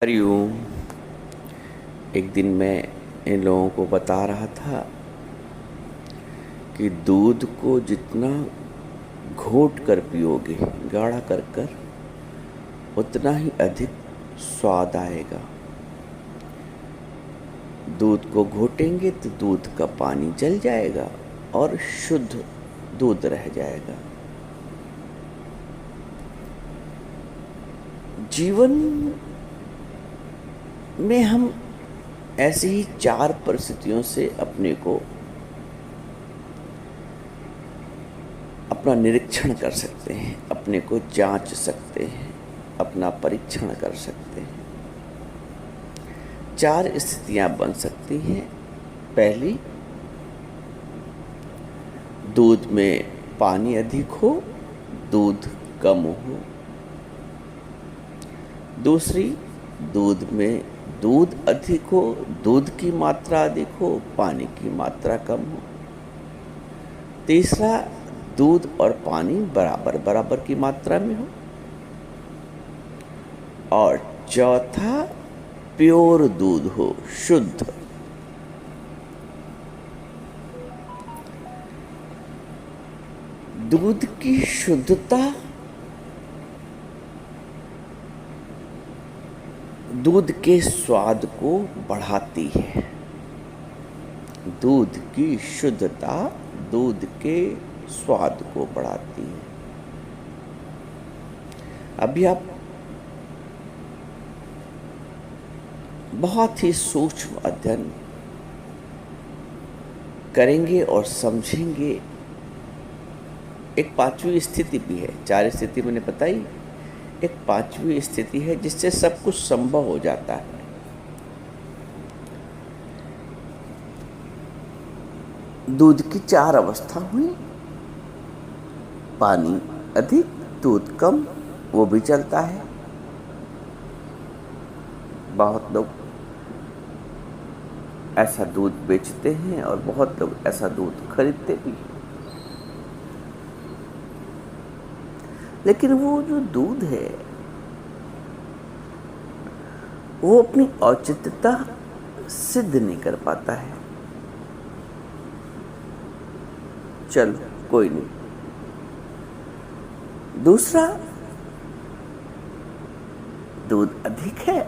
हरिओम। एक दिन मैं इन लोगों को बता रहा था कि दूध को जितना घोट कर पियोगे, गाढ़ा कर कर, उतना ही अधिक स्वाद आएगा। दूध को घोटेंगे तो दूध का पानी जल जाएगा और शुद्ध दूध रह जाएगा। जीवन में हम ऐसी ही 4 परिस्थितियों से अपने को अपना निरीक्षण कर सकते हैं, अपने को जांच सकते हैं, अपना परीक्षण कर सकते हैं। 4 स्थितियां बन सकती हैं। पहली, दूध में पानी अधिक हो, दूध कम हो। दूसरी, दूध में दूध अधिक हो, दूध की मात्रा अधिक हो, पानी की मात्रा कम हो। तीसरा, दूध और पानी बराबर बराबर की मात्रा में हो। और चौथा, प्योर दूध हो, शुद्ध। दूध की शुद्धता दूध के स्वाद को बढ़ाती है। दूध की शुद्धता दूध के स्वाद को बढ़ाती है। अभी आप बहुत ही सूक्ष्म अध्ययन करेंगे और समझेंगे। एक 5वीं स्थिति भी है। 4 स्थिति मैंने बताई, एक 5वीं स्थिति है जिससे सब कुछ संभव हो जाता है। दूध की 4 अवस्था हुई। पानी अधिक, दूध कम, वो भी चलता है। बहुत लोग ऐसा दूध बेचते हैं और बहुत लोग ऐसा दूध खरीदते भी हैं। लेकिन वो जो दूध है वो अपनी औचित्यता सिद्ध नहीं कर पाता है। चलो कोई नहीं। दूसरा, दूध अधिक है,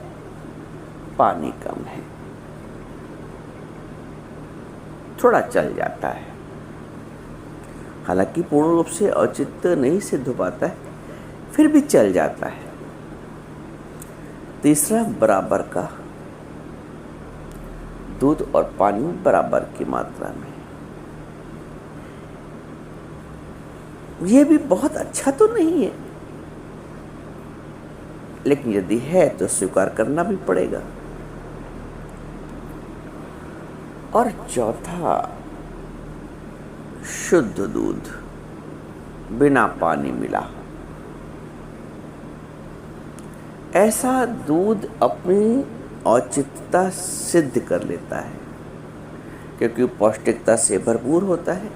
पानी कम है, थोड़ा चल जाता है। हालांकि पूर्ण रूप से औचित्य नहीं सिद्ध हो पाता है, फिर भी चल जाता है। तीसरा, बराबर का दूध और पानी बराबर की मात्रा में। यह भी बहुत अच्छा तो नहीं है, लेकिन यदि है तो स्वीकार करना भी पड़ेगा। और चौथा, शुद्ध दूध, बिना पानी मिला। ऐसा दूध अपनी औचित्यता सिद्ध कर लेता है क्योंकि पौष्टिकता से भरपूर होता है,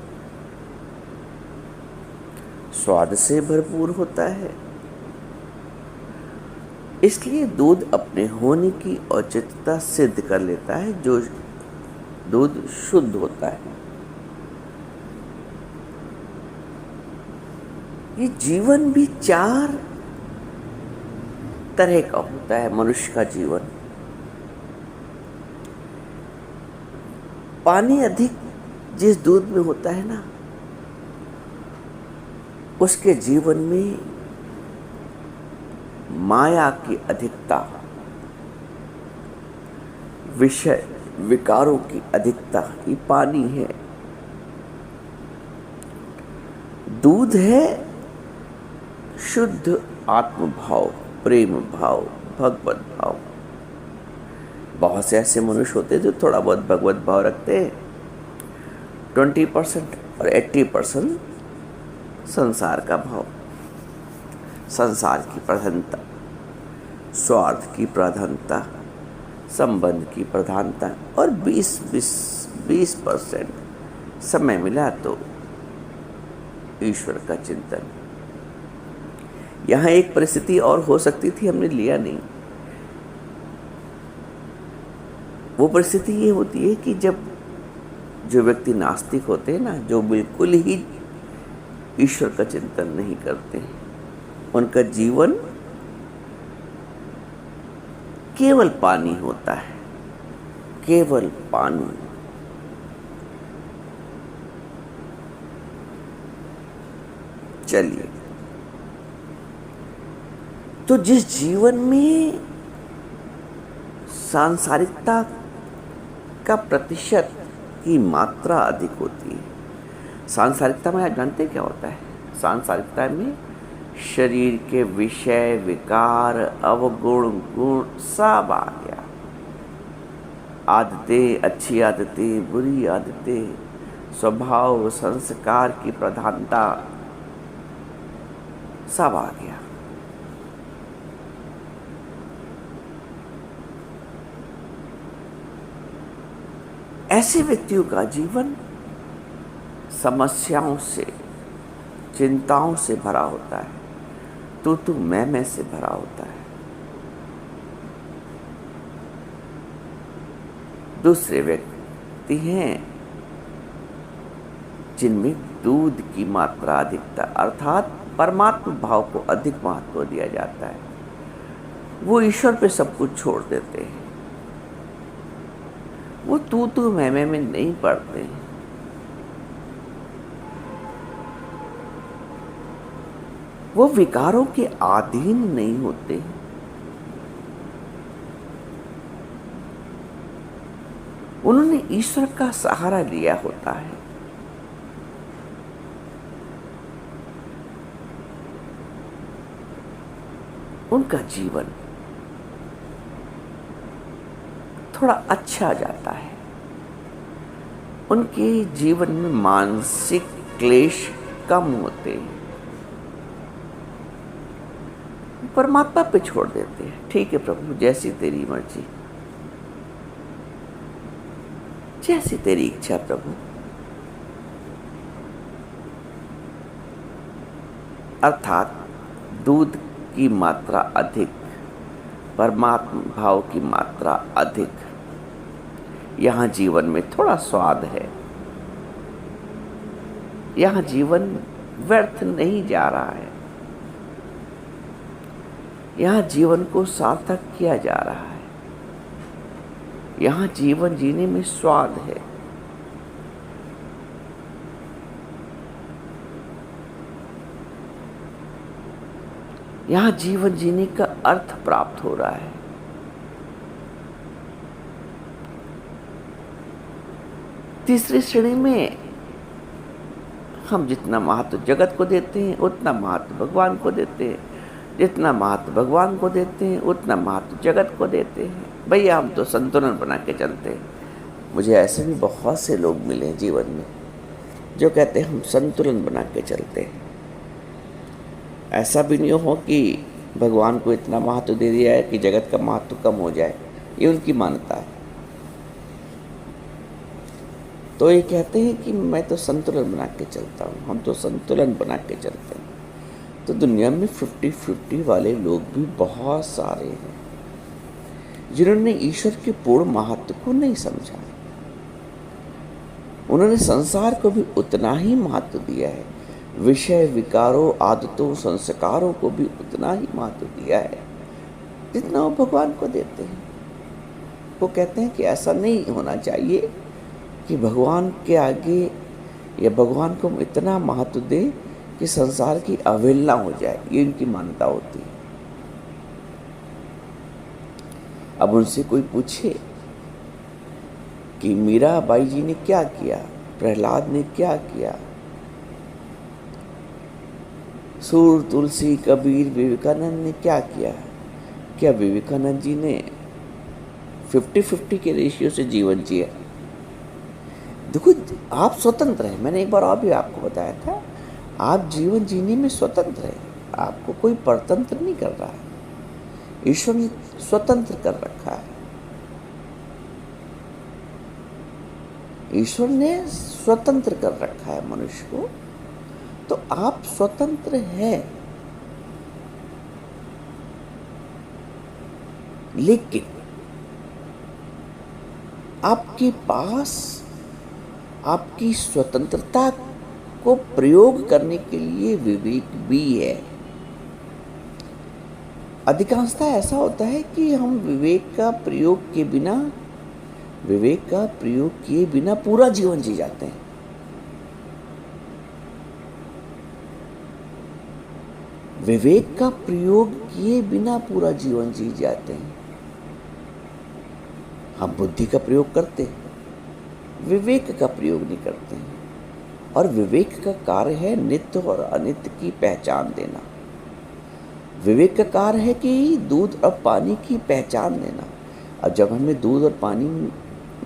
स्वाद से भरपूर होता है। इसलिए दूध अपने होने की औचित्यता सिद्ध कर लेता है, जो दूध शुद्ध होता है। ये जीवन भी 4 तरह का होता है। मनुष्य का जीवन, पानी अधिक जिस दूध में होता है ना, उसके जीवन में माया की अधिकता, विषय विकारों की अधिकता, ये पानी है। दूध है शुद्ध आत्मभाव, प्रेम भाव, भगवत भाव। बहुत से ऐसे मनुष्य होते हैं जो थोड़ा बहुत भगवत भाव रखते हैं। 20% और 80% संसार का भाव, संसार की प्रधानता, स्वार्थ की प्रधानता, संबंध की प्रधानता, और 20% समय मिला तो ईश्वर का चिंतन। यहाँ एक परिस्थिति और हो सकती थी, हमने लिया नहीं। वो परिस्थिति ये होती है कि जब जो व्यक्ति नास्तिक होते हैं ना, जो बिल्कुल ही ईश्वर का चिंतन नहीं करते हैं, उनका जीवन केवल पानी होता है, केवल पानी। चलिए, तो जिस जीवन में सांसारिकता का प्रतिशत की मात्रा अधिक होती है, सांसारिकता में आप जानते क्या होता है? सांसारिकता में शरीर के विषय, विकार, अवगुण, गुण सब आ गया। आदतें, अच्छी आदतें, बुरी आदतें, स्वभाव, संस्कार की प्रधानता सब आ गया। ऐसे व्यक्तियों का जीवन समस्याओं से, चिंताओं से भरा होता है, तू मैं से भरा होता है। दूसरे व्यक्ति हैं जिनमें दूध की मात्रा अधिकता, अर्थात परमात्मा भाव को अधिक महत्व दिया जाता है। वो ईश्वर पे सब कुछ छोड़ देते हैं, वो तू मैं में नहीं पड़ते हैं। वो विकारों के अधीन नहीं होते हैं। उन्होंने ईश्वर का सहारा लिया होता है। उनका जीवन थोड़ा अच्छा जाता है। उनके जीवन में मानसिक क्लेश कम होते हैं। परमात्मा पे छोड़ देते हैं। ठीक है प्रभु, जैसी तेरी मर्जी, जैसी तेरी इच्छा प्रभु। अर्थात दूध की मात्रा अधिक, परमात्मा भाव की मात्रा अधिक। यहाँ जीवन में थोड़ा स्वाद है। यहाँ जीवन व्यर्थ नहीं जा रहा है। यहाँ जीवन को सार्थक किया जा रहा है। यहाँ जीवन जीने में स्वाद है। यहाँ जीवन जीने का अर्थ प्राप्त हो रहा है। तीसरी श्रेणी में हम जितना महत्व जगत को देते हैं, उतना महत्व भगवान को देते हैं। जितना महत्व भगवान को देते हैं, उतना महत्व जगत को देते हैं। भैया हम तो संतुलन बना के चलते हैं। मुझे ऐसे भी बहुत से लोग मिले हैं जीवन में जो कहते हैं हम संतुलन बना के चलते हैं। ऐसा भी नहीं हो कि भगवान को इतना महत्व दे दिया है कि जगत का महत्व कम हो जाए, ये उनकी मान्यता है। तो ये कहते हैं कि मैं तो संतुलन बना के चलता हूँ, हम तो संतुलन बना के चलते हैं। तो दुनिया में 50-50 वाले लोग भी बहुत सारे हैं जिन्होंने ईश्वर के पूर्ण महत्व को नहीं समझा। उन्होंने संसार को भी उतना ही महत्व दिया है, विषय, विकारों, आदतों, संस्कारों को भी उतना ही महत्व दिया है जितना वो भगवान को देते हैं। वो कहते हैं कि ऐसा नहीं होना चाहिए कि भगवान के आगे या भगवान को हम इतना महत्व दें कि संसार की अवहेलना हो जाए, ये उनकी मान्यता होती है। अब उनसे कोई पूछे कि मीराबाई जी ने क्या किया, प्रहलाद ने क्या किया, सूर, तुलसी, कबीर, विवेकानंद ने क्या किया, क्या विवेकानंद जी ने 50-50 के रेशियो से जीवन जिया? देखो, आप स्वतंत्र हैं। मैंने एक बार और भी आपको बताया था, आप जीवन जीने में स्वतंत्र हैं। आपको कोई परतंत्र नहीं कर रहा है। ईश्वर ने स्वतंत्र कर रखा है। ईश्वर ने स्वतंत्र कर रखा है मनुष्य को। तो आप स्वतंत्र हैं, लेकिन आपके पास आपकी स्वतंत्रता को प्रयोग करने के लिए विवेक भी है। अधिकांशतः ऐसा होता है कि हम विवेक का प्रयोग किए बिना पूरा जीवन जी जाते हैं। विवेक का प्रयोग किए बिना पूरा जीवन जी जाते हैं। हम बुद्धि का प्रयोग करते हैं, विवेक का प्रयोग नहीं करते हैं। और विवेक का कार्य है नित्य और अनित्य की पहचान देना। विवेक का कार्य है कि दूध और पानी की पहचान देना। अब जब हमें दूध और पानी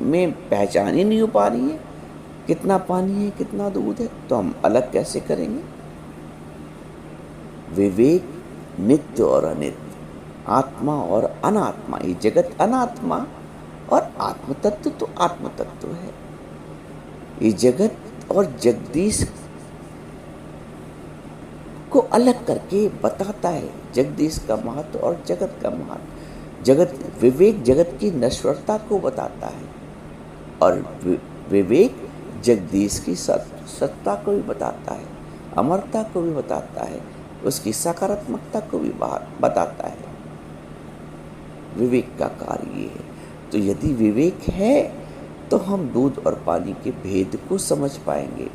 में पहचान ही नहीं हो पा रही है, कितना पानी है कितना दूध है, तो हम अलग कैसे करेंगे? विवेक नित्य और अनित्य, आत्मा और अनात्मा, ये जगत अनात्मा और आत्म तत्व तो आत्म तत्व है। ये जगत और जगदीश को अलग करके बताता है, जगदीश का महत्व और जगत का महत्व। विवेक जगत की नश्वरता को बताता है और विवेक जगदीश की सत्ता को भी बताता है, अमरता को भी बताता है, उसकी सकारात्मकता को भी बताता है। विवेक का कार्य ये है। तो यदि विवेक है तो हम दूध और पानी के भेद को समझ पाएंगे,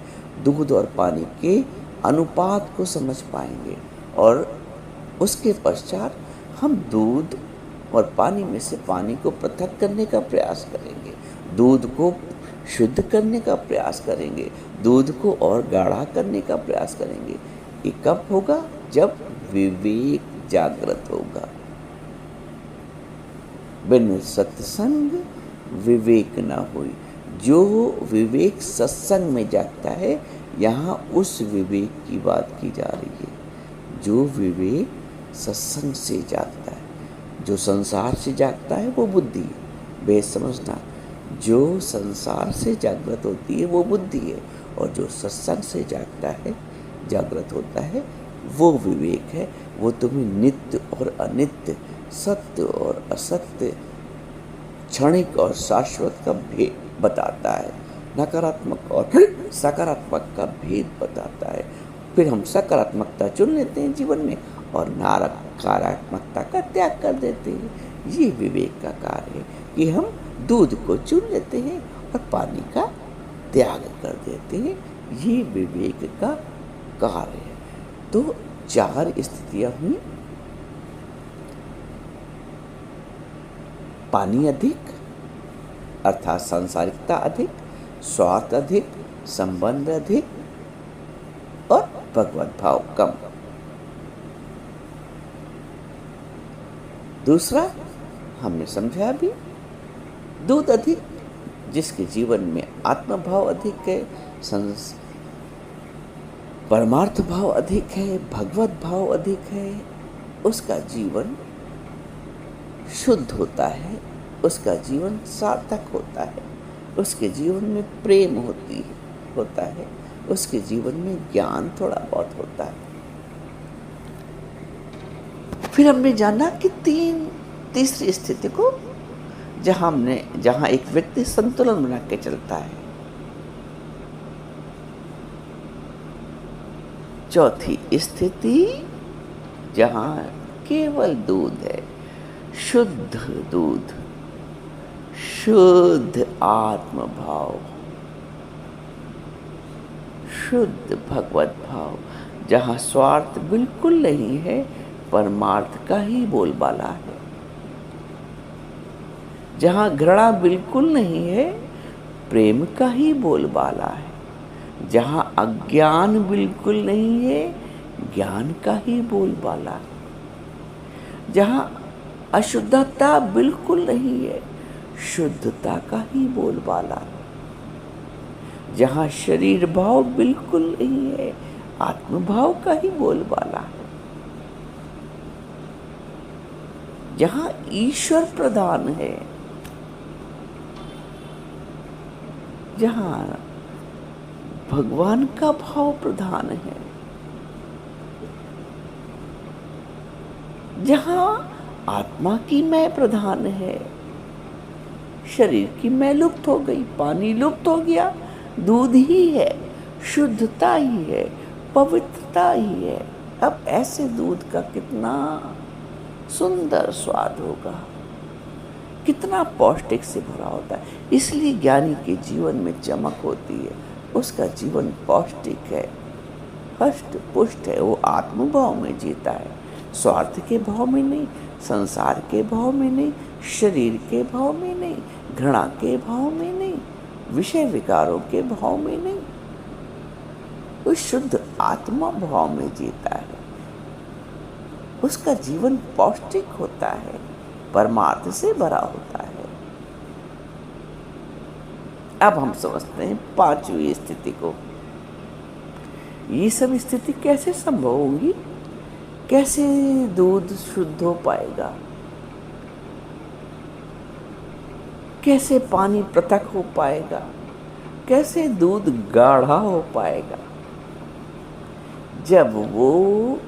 दूध और पानी के अनुपात को समझ पाएंगे और उसके पश्चात हम दूध और पानी में से पानी को पृथक करने का प्रयास करेंगे, दूध को शुद्ध करने का प्रयास करेंगे, दूध को और गाढ़ा करने का प्रयास करेंगे। ये कब होगा? जब विवेक जागृत होगा। बिन सत्संग विवेक न होई। जो विवेक सत्संग में जागता है, यहाँ उस विवेक की बात की जा रही है जो विवेक सत्संग से जागता है। जो संसार से जागता है वो बुद्धि है, बेस समझना। जो संसार से जागृत होती है वो बुद्धि है, और जो सत्संग से जागता है, जागृत होता है, वो विवेक है। वो तुम्हें नित्य और अनित्य, सत्य और असत्य, क्षणिक और शाश्वत का भेद बताता है, नकारात्मक और सकारात्मक का भेद बताता है। फिर हम सकारात्मकता चुन लेते हैं जीवन में और नकारात्मकता का त्याग कर देते हैं। ये विवेक का कार्य है कि हम दूध को चुन लेते हैं और पानी का त्याग कर देते हैं। ये विवेक का कार्य है। तो 4 स्थितियां हुई। पानी अधिक अर्थात सांसारिकता अधिक, स्वार्थ अधिक, संबंध अधिक और भगवत भाव कम। दूसरा हमने समझा भी, दूध अधिक जिसके जीवन में आत्म भाव अधिक है, परमार्थ भाव अधिक है, भगवत भाव अधिक है, उसका जीवन शुद्ध होता है, उसका जीवन सार्थक होता है, उसके जीवन में प्रेम होता है, उसके जीवन में ज्ञान थोड़ा बहुत होता है। फिर हमने जाना कि तीसरी स्थिति को जहां एक व्यक्ति संतुलन बना के चलता है। चौथी स्थिति जहां केवल दूध है, शुद्ध दूध, शुद्ध आत्म भाव, शुद्ध भगवत भाव, जहां स्वार्थ बिल्कुल नहीं है, परमार्थ का ही बोलबाला है, जहां घृणा बिल्कुल नहीं है, प्रेम का ही बोलबाला है, जहां अज्ञान बिल्कुल नहीं है, ज्ञान का ही बोलबाला है, जहां अशुद्धता बिल्कुल नहीं है, शुद्धता का ही बोलबाला है, जहां शरीर भाव बिल्कुल नहीं है, आत्म भाव का ही बोलबाला है, जहां ईश्वर प्रधान है, जहां भगवान का भाव प्रधान है, जहां आत्मा की मैं प्रधान है, शरीर की मैं लुप्त हो गई, पानी लुप्त हो गया, दूध ही है, शुद्धता ही है, पवित्रता ही है। अब ऐसे दूध का कितना सुंदर स्वाद होगा, कितना पौष्टिक से भरा होता है। इसलिए ज्ञानी के जीवन में चमक होती है, उसका जीवन पौष्टिक है, हष्ट पुष्ट है। वो आत्मभाव में जीता है, स्वार्थ के भाव में नहीं, संसार के भाव में नहीं, शरीर के भाव में नहीं, घृणा के भाव में नहीं, विषय विकारों के भाव में नहीं, वो शुद्ध आत्मा भाव में जीता है। उसका जीवन पौष्टिक होता है, परमार्थ से भरा होता है। अब हम समझते हैं पांचवी स्थिति को। ये सब स्थिति कैसे संभव होगी? कैसे दूध शुद्ध हो पाएगा? कैसे पानी पृथक हो पाएगा? कैसे दूध गाढ़ा हो पाएगा? जब वो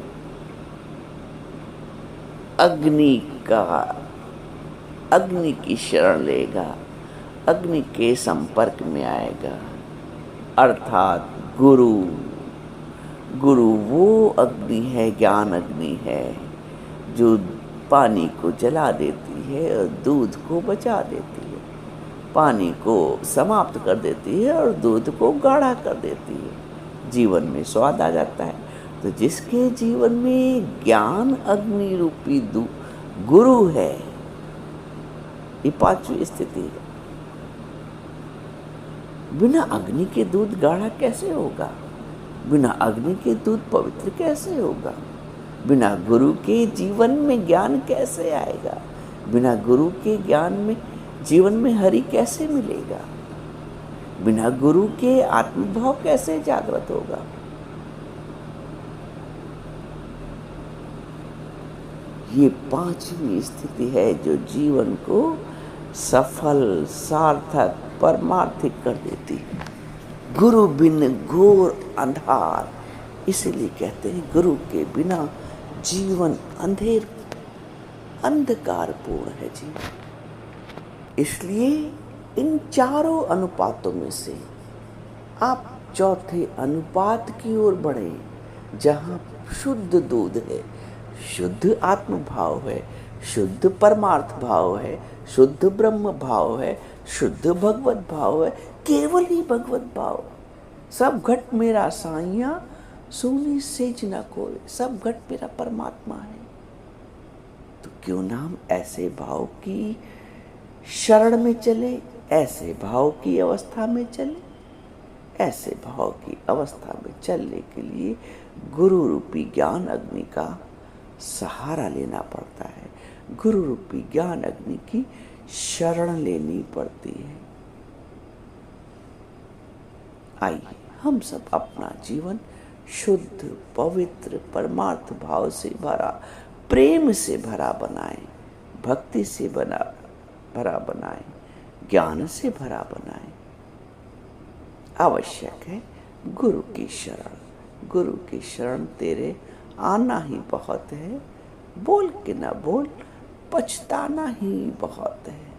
अग्नि की शरण लेगा, अग्नि के संपर्क में आएगा, अर्थात गुरु वो अग्नि है, ज्ञान अग्नि है, जो पानी को जला देती है और दूध को बचा देती है, पानी को समाप्त कर देती है और दूध को गाढ़ा कर देती है। जीवन में स्वाद आ जाता है। तो जिसके जीवन में ज्ञान अग्नि रूपी गुरु है, ये पांचवी स्थिति है। बिना अग्नि के दूध गाढ़ा कैसे होगा? बिना अग्नि के दूध पवित्र कैसे होगा? बिना गुरु के जीवन में ज्ञान कैसे आएगा? बिना गुरु के ज्ञान में जीवन में हरि कैसे मिलेगा? बिना गुरु के आत्मभाव कैसे जागृत होगा? ये पांचवी स्थिति है जो जीवन को सफल, सार्थक, परमार्थिक कर देती है। गुरु बिन घोर अंधार, इसलिए कहते हैं गुरु के बिना जीवन अंधकारपूर्ण है जीवन। इसलिए इन चारों अनुपातों में से आप चौथे अनुपात की ओर बढ़े, जहां शुद्ध दूध है, शुद्ध आत्म भाव है, शुद्ध परमार्थ भाव है, शुद्ध ब्रह्म भाव है, शुद्ध भगवत भाव है, केवल ही भगवत भाव। सब घट मेरा साइया, सोनी सेज न कोई, सब घट मेरा परमात्मा है। तो क्यों ना हम ऐसे भाव की शरण में चले, ऐसे भाव की अवस्था में चले। ऐसे भाव की अवस्था में चलने के लिए गुरु रूपी ज्ञान अग्नि का सहारा लेना पड़ता है, गुरु रूपी ज्ञान अग्नि की शरण लेनी पड़ती है। आइए हम सब अपना जीवन शुद्ध, पवित्र, परमार्थ भाव से भरा, प्रेम से भरा बनाएं, भक्ति से भरा बनाएं, ज्ञान से भरा बनाएं। आवश्यक है गुरु की शरण। गुरु की शरण तेरे आना ही बहुत है, बोल के ना बोल, पछताना ही बहुत है।